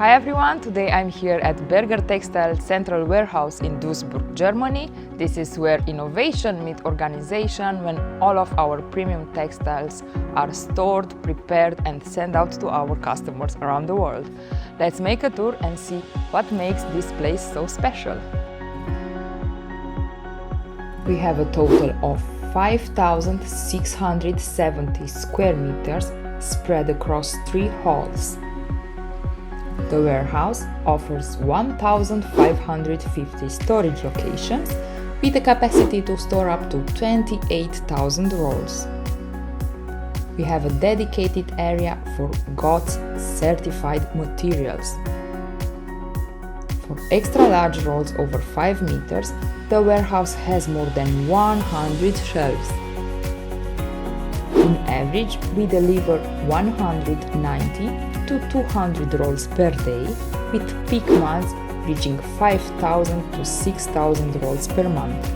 Hi everyone, today I'm here at Berger Textiles Central Warehouse in Duisburg, Germany. This is where innovation meets organization, when all of our premium textiles are stored, prepared and sent out to our customers around the world. Let's make a tour and see what makes this place so special. We have a total of 5,670 square meters spread across 3 halls. The warehouse offers 1,550 storage locations with a capacity to store up to 28,000 rolls. We have a dedicated area for GOTS certified materials. For extra large rolls over 5 meters, the warehouse has more than 100 shelves. On average, we deliver 190 to 200 rolls per day, with peak months reaching 5,000 to 6,000 rolls per month.